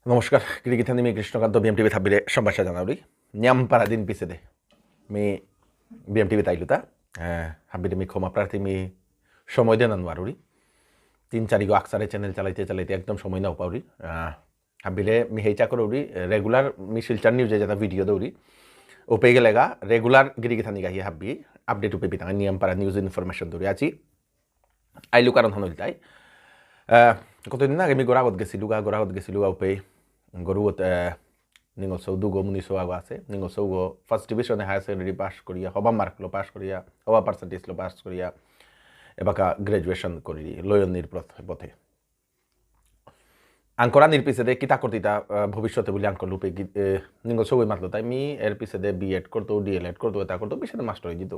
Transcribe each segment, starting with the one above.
নমস্কাৰ ক্ৰিকেটানি मी কৃষ্ণকান্ত BMTV থাবিৰে সম্ভাষা জানাউৰি न्यामपारा दिन पिसे दे मी BMTV তাইলুতা হাবিরে मी ক্ষমা প্রার্থী मी সময় দেন আনওয়ারুরি 3-4 গো আকসারে চ্যানেল চালাইতে চালাইতে একদম সময় নাও পাউরি হাবিরে मी হেইচা করুরি রেগুলার मी শিলচর নিউজে যেটা ভিডিও দৌরি ও পেয়ে গেলেগা রেগুলার গিরিগিথানি গাহি হাবি আপডেট উপে বিতাঙ্গা न्यामपारा নিউজ ইনফরমেশন দৌরি আছি আইলু কারণ হনল তাই কতদিন আগে আমি গোরাগত গেছিলুগা উপে গরুত নিঙল চৌদুগো মুনিশো আগো আছে নিঙল চৌগো ফার্স্ট ডিভিশনে হায়ার সেকেন্ডারি পাস করিয়া হবা মার্কলো পাস করিয়া হবা পার্সেন্টেজলো পাস করিয়া এবাকা গ্রাজুয়েশন করি লয়নির পথে আঙ্করা নির্পিসে দে কিতা করতিতা ভবিষ্যতে বলে আঙ্কর লুপে নিঙল চৌই মাতলো তাই মি এর পিছে দে বিএড করতো ডিএলএড করতো এটা করতো পিছনে মাস্টার হয়ে দিত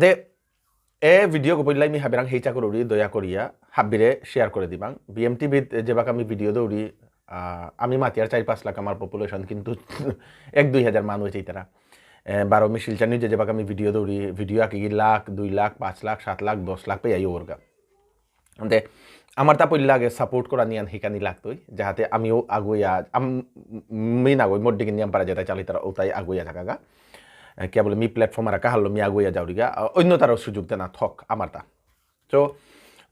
দে এ ভিডিও কইলাই মি হাবিরাং হেইচা করি দয়া করিয়া হাবিরে শেয়ার করে দিবাং BMTV যেবাক আমি ভিডিও দৌড়ি আমি মাতিয়ার 4-5 লাখ আমার পপুলেশন কিন্তু 1-2 হাজার মানুষ হয়েছে তারা 12 মিশিল চানি যেবাক আমি ভিডিও দৌড়ি ভিডিও আঁকি লাখ 2 লাখ 5 লাখ 7 লাখ 10 লাখ পেয়ে ওরগা দে আমার তা পইলা আগে সাপোর্ট করা নিয়ান হিকানি লাগতোই যাহাতে আমিও আগুইয়া আমি না গই মোড্ডি न्यामपारा যেটা চালি তারা ওটাই আগুইয়া থাকাগা কেবল মি প্ল্যাটফর্ম আর কাহালো মি আগুইয়া যাওরিগা অন্য তারও সুযোগ দেনা থক আমার তা তো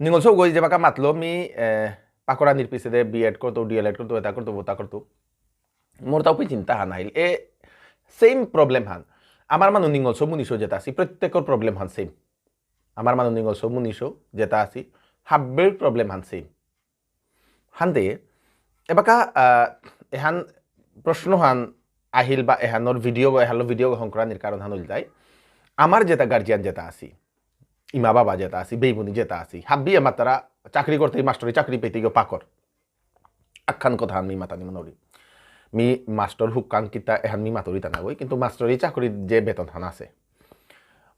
নিঙল সৌ গই যেবাকা মাতলো মি পাকড়া নির্পিসে দে বিএড করতো ডিএলএড করতো এটা করতো ওটা করতো মোর তাও চিন্তা হান আইল এ সেম প্রবলেম হান আমার মানুষ নিঙল সৌ মুনিশো যেটা আছি প্রত্যেকের প্রবলেম হান সেম আমার মানুষ নিঙল সৌ মুনিশো যেটা আছি হাব্বের প্রবলেম হান সেম হান দে এবাকা এহান প্রশ্ন হান আহিল বা এহানোর ভিডিও সংক্রান্তির কারণ হান যায় আমার যেটা গার্জিয়ান যেটা আছি ইমা বাবা যেটা আছি বেইবুনি যেটা আছি হাব্বি আমার তারা চাকরি করতে মাস্টারি চাকরি পেতে গিয়ে পাকর আখ্যান কথা আমি মাতানি মনরি মি মাস্টার হুকান কিতা এহান মি মাতরি টানা গই কিন্তু মাস্টারি চাকরির যে বেতন হান আছে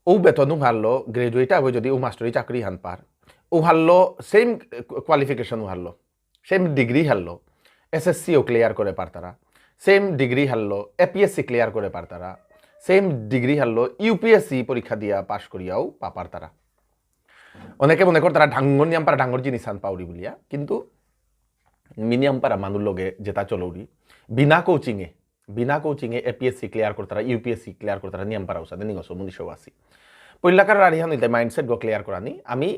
ও বেতনও ভালো গ্রাজুয়েট আগে যদি ও মাস্টারি চাকরি হান পার ও হারলো সেম কোয়ালিফিকেশনও হারলো সেম ডিগ্রি হারলো SSCও ক্লিয়ার করে পার তারা সেম ডিগ্রি হারলো APSC ক্লিয়ার করে পার তারা সেম ডিগ্রি হারলো UPSC পরীক্ষা দিয়া পাশ করিয়াও পাপার তারা অনেকে মনে কর তারা ডাঙ্গর न्यामपारा ডাঙ্গর জিনিস আন পাউরি বলিয়া কিন্তু न्यामपारा মানুষ লগে যেটা চলৌরি বিনা কোচিংয়ে APSC ক্লিয়ার করে তারা UPSC ক্লিয়ার করে তারা न्यामपारा ওসাদে নিগসো মুনিশো আসি পইলাকার রারিহান হইতে মাইন্ডসেট গো ক্লিয়ার করানি আমি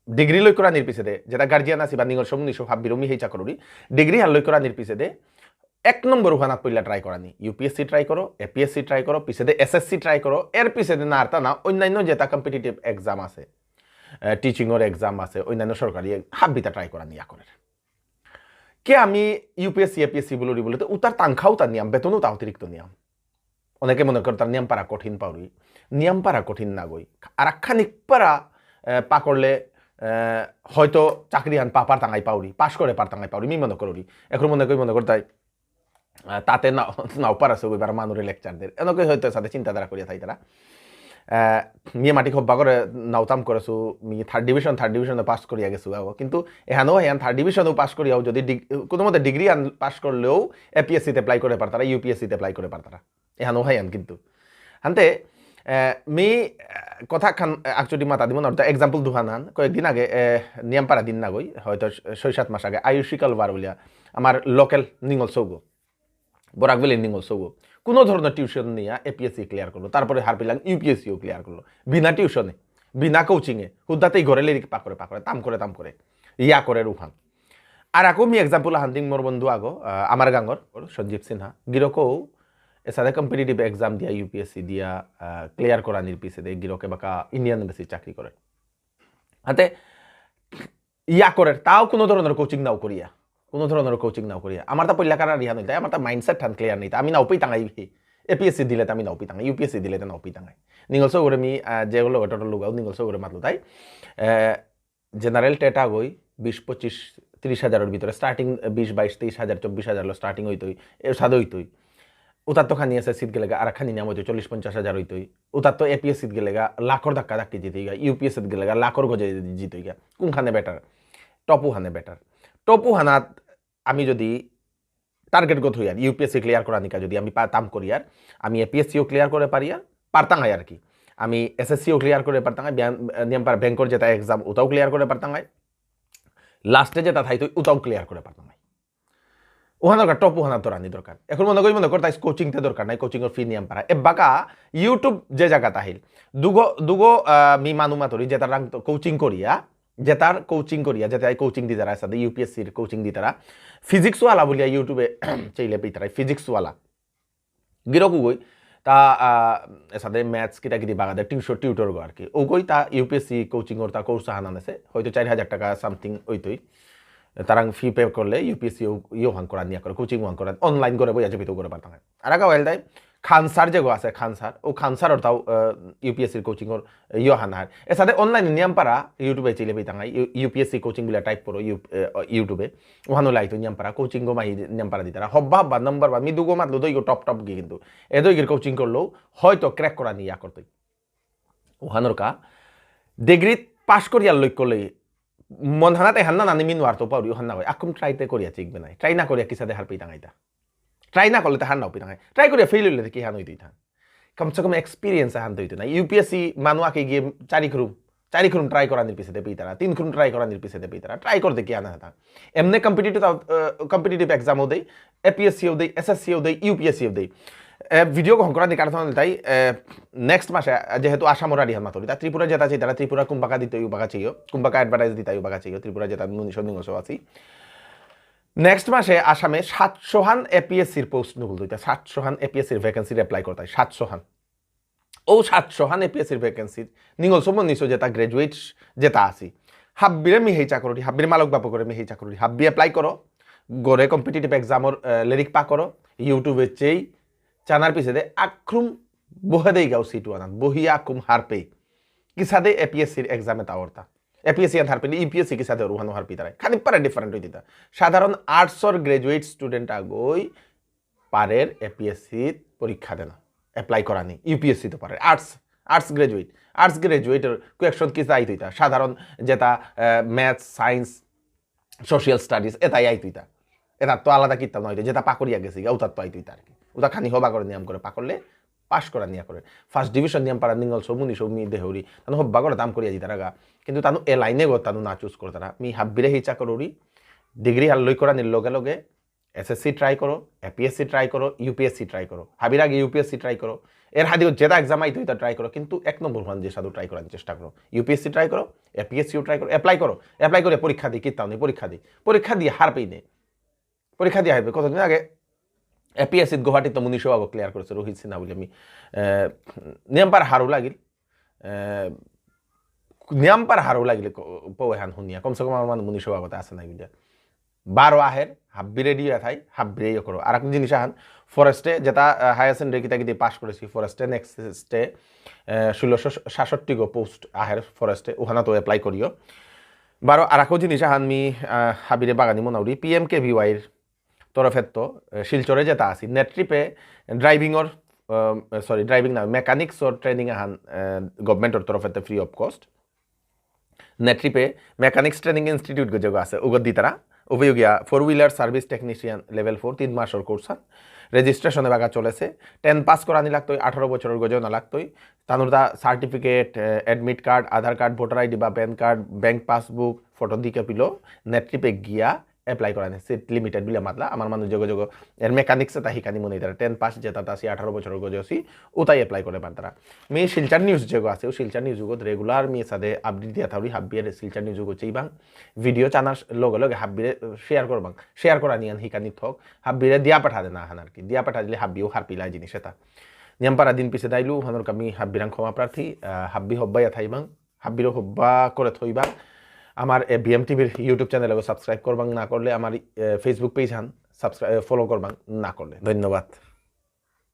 ডিগ্রি লই করা নির্পিসে দে যেটা গার্জিয়ান আছে বা নিগসো মুনিশো ভাববিরমি হেইচা করুরি ডিগ্রি হাল লই করা নির্পিসে দে 1 নম্বর উহানাত পইলা ট্রাই করানি UPSC ট্রাই করো APSC ট্রাই করো পিছে দে SSC ট্রাই করো এর পিছে দে না আরতা না অন্যান্য যেটা কম্পিটিটিভ এক্সাম আছে টিচিংয়ের এক্সাম আছে অন্যান্য সরকারি হাববিতা ট্রাই করা নিয়া করে কে আমি UPSC APSC বলি বলতে উতার তাংখাও তার নিয়ম বেতনও তা অতিরিক্ত নিয়ম অনেকে মনে করে তার न्यामपारा কঠিন পাউরি न्यामपारा কঠিন না গই আর খানিক পারা পাকড়লে হয়তো চাকরি হান পাপার টাঙাই পাউরি পাশ করে পার টাঙাই পাউরি মি মনে করি এখন মনে করতাই তাতে নাও পারাছে ওইবার মানুষের লেকচারদের এনেকে হয়তো সাথে চিন্তাধারা করিয়া থাই তারা মিয়ে মাটি খব্বা করে নাওতাম করেছো মি থার্ড ডিভিশনে পাস করিয়া গেছো কিন্তু এখানেও হ্যাঁ থার্ড ডিভিশনেও পাস করিয়াও যদি কোনো মতে ডিগ্রি পাস করলেও APSCতে অ্যাপ্লাই করে পারতারা UPSCতে অ্যাপ্লাই করে পারতারা এখানেও হ্যাঁ কিন্তু হানতে মি কথা খান একচুয়ালি মাতা দিব না এক্সাম্পল দুহান হান কয়েকদিন আগে न्यामपारा দিন না গই হয়তো 6-7 মাস আগে আয়ুষিকাল বার বলিয়া আমার লোকাল নিঙল চৌগো বরাকবেলি নিঙল চৌগো কোনো ধরনের টিউশন নিয়ে APSC ক্লিয়ার করলো তারপরে হার পিলাং UPSCও ক্লিয়ার করলো বিনা টিউশনে বিনা কোচিংয়ে হুদাতেই ঘরে লেরি পাকরে তাম করে ইয়া করে রুফান আর আকো মি এক্সাম্পল হান্দিং মোর বন্ধু আগো আমার গাঙ্গর সঞ্জীব সিনহা গিরকও এসাদে কম্পিটিটিভ এক্সাম দিয়া UPSC দিয়া ক্লিয়ার করা নির্পিসে দে গিরকে বাকা ইন্ডিয়ান এম্বাসি চাকরি করে হাতে ইয়া করে তাও কোনো ধরনের কোচিং নাও করিয়া আমার তা পইলা কারা রিহান হইতা আমার তা মাইন্ডসেট ঠান ক্লিয়ার নেই আমি নাও পই টাঙাই APSC দিলে আমি নাও পই টাঙাই UPSC দিলে নাও পই টাঙাই নিগলসো করে মি যেগুলো টোটাল লুগাও নিগলসো করে মাতলো তাই জেনারেল টেটা গই 20-25-30 হাজারের ভিতরে স্টার্টিং 20-22-23 হাজার 24 হাজার স্টার্টিং হইতই সাদে হইতই উতার তো খানি আছে সিট গেলেগা আর খানি নাম হইতো 40-50 হাজার হইতই উতার তো APSC গেলেগা লাখর ধাক্কা ধাক্কি জিতে গা UPSC গেলেগা লাখর গজে জিতে গা কোনখানে বেটার টপু হানাত আমি যদি টার্গেট গত হইয়ার UPSC ক্লিয়ার করা নিকা যদি আমি তাম করিয়ার আমি APSCও ক্লিয়ার করে পারিয়ার পারতাঙ্গাই আর কি আমি SSCও ক্লিয়ার করে পারতাঙ্গাই न्यामपारा ব্যাংকর যেটা এক্সাম ওটাও ক্লিয়ার করে পারতাঙ্গাই লাস্টে যেটা থাইতো ওটাও ক্লিয়ার করে পারতাঙ্গাই ওখানে দরকার টপ ওখানে তো রানি দরকার এখন মনে কর তাই কোচিংতে দরকার নাই কোচিংয়ের ফি নিয়ম পারা বাকা ইউটিউব যে জায়গা তাহিল দুগো মি মানু মাতরি যে তার কোচিং করিয়া যে তাই কোচিং দি তারা সাথে ইউপিএসসির কোচিং দি তারা ফিজিক্স ওয়ালা বলিয়া ইউটিউবে চাইলে পেয়ে তারা ফিজিক্স ওয়ালা গিরকু গই তা সাথে ম্যাথস কিটা কিটি বাগাদের টিউটর গো আর কি ও গই তা ইউপিএসসি কোচিং ওর তা কোর্স হানান আছে হয়তো 4,000 টাকা সামথিং ওইতই তারাং ফি পে করলে ইউপিএসসি ইউ হান করা নিয়া করে কোচিং হান করা অনলাইন করে বই আছে ভিতর করে পারতাম আর আগা ওয়েল দাই খানসার যে গো আছে খানসার ও খানসার ওর তাও ইউপিএসসির কোচিং ওর ইউ হানার এর সাথে অনলাইন নিয়ম পারা ইউটিউবে চিলে বই তাঙ্গাই ইউপিএসসি কোচিং গুলা টাইপ করো ইউটিউবে ওখানে লাইতো নিয়ম পারা কোচিং গো মাহি নিয়ম পারা দিতারা হব্বা নাম্বার বা মি দুগো মাতলো দই গো টপ গিয়ে কিন্তু এ দই কোচিং করলেও হয়তো ক্র্যাক করা নিয়া করতই ওখানোর কা ডিগ্রি পাস করিয়ার লই করলে মন হানাতে হান্না নানি মিন ওয়ার্তো পাউরি হান্না হয় আকুম ট্রাইতে করিয়া চিকবে নাই ট্রাই না করিয়া কিসাদে হার পেই টাঙাইতা ট্রাই না করলে তো হার নাও পেই টাঙাই ট্রাই করিয়া ফেল হইলে কি হান হইতেই থাক কমসে কম এক্সপিরিয়েন্স হান হইতে না ইউপিএসসি মানুয়াকে গিয়ে চারি খুরুম ট্রাই করা নির্পিসেতে পেই তারা 3 খুরুম ট্রাই করা নির্পিসেতে পেই তারা ট্রাই করতে কি আনা থাক এমনি কম্পিটিটিভ এক্সামও দেই এপিএসসিও দেই এসএসসিও দেই ইউপিএসসিও দেই ভিডিও গ্রহণ করা কারণ তাই নেক্সট মাসে যেহেতু আসাম রাডি হান মাতরি তা ত্রিপুরা যেটা চাই তারা ত্রিপুরা কুম্বাকা দিতে বাকা চাইও কুম্বাকা অ্যাডভার্টাইজ দিতে বাকা চাইও ত্রিপুরা যেটা নিংশ আছি নেক্সট মাসে আসামে 700 হান এপিএসসির পোস্ট নুকুল দুইটা 700 হান এপিএসসির ভ্যাকেন্সি অ্যাপ্লাই করতে 700 হান ও 700 হান এপিএসসির ভ্যাকেন্সি নিগল সমন নিছো যেটা গ্রাজুয়েট যেটা আছি হাব্বিরে মিহেই চাকরি হাব্বির মালক বাপ করে মিহেই চাকরি হাব্বি অ্যাপ্লাই করো গড়ে কম্পিটিটিভ এক্সামর লিরিক পা করো ইউটিউবে চেই চানার পিছে দে আক্রুম বহে দেই গাও সিটু আনান বহিয়া আক্রুম হার পেই কিসাদে এপিএসসির এক্সামে তাওরতা এপিএসসি আর হার পেলে ইউপিএসসি কিসাদে রুহানো হার পিতারাই খালি পারে ডিফারেন্ট হই দিতা সাধারণ আর্টসর গ্রাজুয়েট স্টুডেন্ট আগই পারের এপিএসসি পরীক্ষা দেনা অ্যাপ্লাই করা নেই ইউপিএসসি তো পারে আর্টস গ্রাজুয়েটের কোয়েকশন কিসা আইত হইতা সাধারণ যেটা ম্যাথস সায়েন্স সোশিয়াল স্টাডিজ এটাই আইত হইতা এটা তো আলাদা কিতাব নয় যেটা পাকড়িয়া গেছি ওটার তো আইত হইতা আর কি ওটা খানি হবা করে নিয়ম করে পাকড়লে পাস করা নিয়া করে ফার্স্ট ডিভিশন নিয়ম পারা নিঙ্গল সৌমুনি সৌমি দেহরি তানো হব্বা করে দাম করিয়া দিতারা গা কিন্তু তানো এ লাইনে গো তানো না চুজ করে তারা মি হাব্বিরে হিচা কররি ডিগ্রি হাল লই করা নির লগে লগে এসএসসি ট্রাই করো এপিএসসি ট্রাই করো ইউপিএসসি ট্রাই করো হাবির আগে ইউপিএসসি ট্রাই করো এর হাদিও যেটা এক্সাম আইতো এটা ট্রাই করো কিন্তু 1 নম্বর মান যে সাধু ট্রাই করার চেষ্টা করো ইউপিএসসি ট্রাই করো এপিএসসিও ট্রাই করো অ্যাপ্লাই করে পরীক্ষা দিই কিতাও নেই পরীক্ষা দিয়ে হার পেই নেই পরীক্ষা দিয়ে হারবে কতদিন আগে এপিএসসি গুয়াহাটি তো মুনিশ বাবু ক্লিয়ার করেছে রোহিত সিনহা বলে আমি নিয়মপার হারও লাগিল নিয়মপার হারও লাগিলে পৌহান শুনিয়া কমসে কম আমার মুনিশ বাবতে আছে নাই বুঝা 12 আহের হাব্বি রেডিও থাই হাব্বি রেডিও করো আর এক জিনিস আহান ফরেস্টে যেটা হায়ার সেকেন্ডারি কিতা পাস করেছি ফরেস্টে নেক্সটে 1667 গো পোস্ট আহের ফরেস্টে ওখানে তো অ্যাপ্লাই করিও 12 আর এক জিনিস আহান মি হাবিরে বাগানি মনাউরি পিএমকেভিওয়াইয়ের তরফের তো শিলচরে যেটা আছি নেট ট্রিপে ড্রাইভিং না মেকানিক্সর ট্রেনিং আহান গভর্নমেন্টর তরফেতে ফ্রি অফ কস্ট নেট ট্রিপে মেকানিক্স ট্রেনিং ইনস্টিটিউট গো আছে ওগর দি তারা উপযোগিয়া 4 হুইলার সার্ভিস টেকনিশিয়ান লেভেল 4 3 মাসের কোর্স রেজিস্ট্রেশনে বাগা চলেছে 10 পাস করা নি লাগতোই 18 বছরের গজেও না লাগতোই তানুর দা সার্টিফিকেট অ্যাডমিট কার্ড আধার কার্ড ভোটার আইডি বা pan card bank passbook photo দিকে পিলো নেট ট্রিপে গিয়া অ্যাপ্লাই করা নেই সিট লিমিটেড বিলে মাতলা আমার মানুষ যোগাযোগ এর মেকানিক্সে তা হিকানি মনে তারা 10 পাস যেটা আসি 18 বছরের গজেছি ওটাই অ্যাপ্লাই করে পান তারা মি শিলচর নিউজ যোগ আছে ও শিলচর নিউজ যোগ রেগুলার মি সাথে আপডেট দিয়া থাকি হাব্বিয়ের শিলচর নিউজ যোগ চাইবাং ভিডিও চানার লগে লগে হাব্বিরে শেয়ার করা নিয়ান হিকানি থক হাব্বিরে দিয়া পাঠা দে না হান আর কি দিয়া পাঠা দিলে হাব্বিও হার পিলাই জিনিস এটা নিয়মপারা দিন পিছে দাইলু হানোর কামি হাব্বিরাং ক্ষমা প্রার্থী হাব্বি হব্বাইয়া থাইবাং হাব্বিরও হব্বা করে থইবাং আমার বিএম টিভির ইউটিউব চ্যানেলে সাবস্ক্রাইব করবাং না করলে আমার ফেসবুক পেজ হান সাবস্ক্রাইব ফলো করবাং না করলে ধন্যবাদ।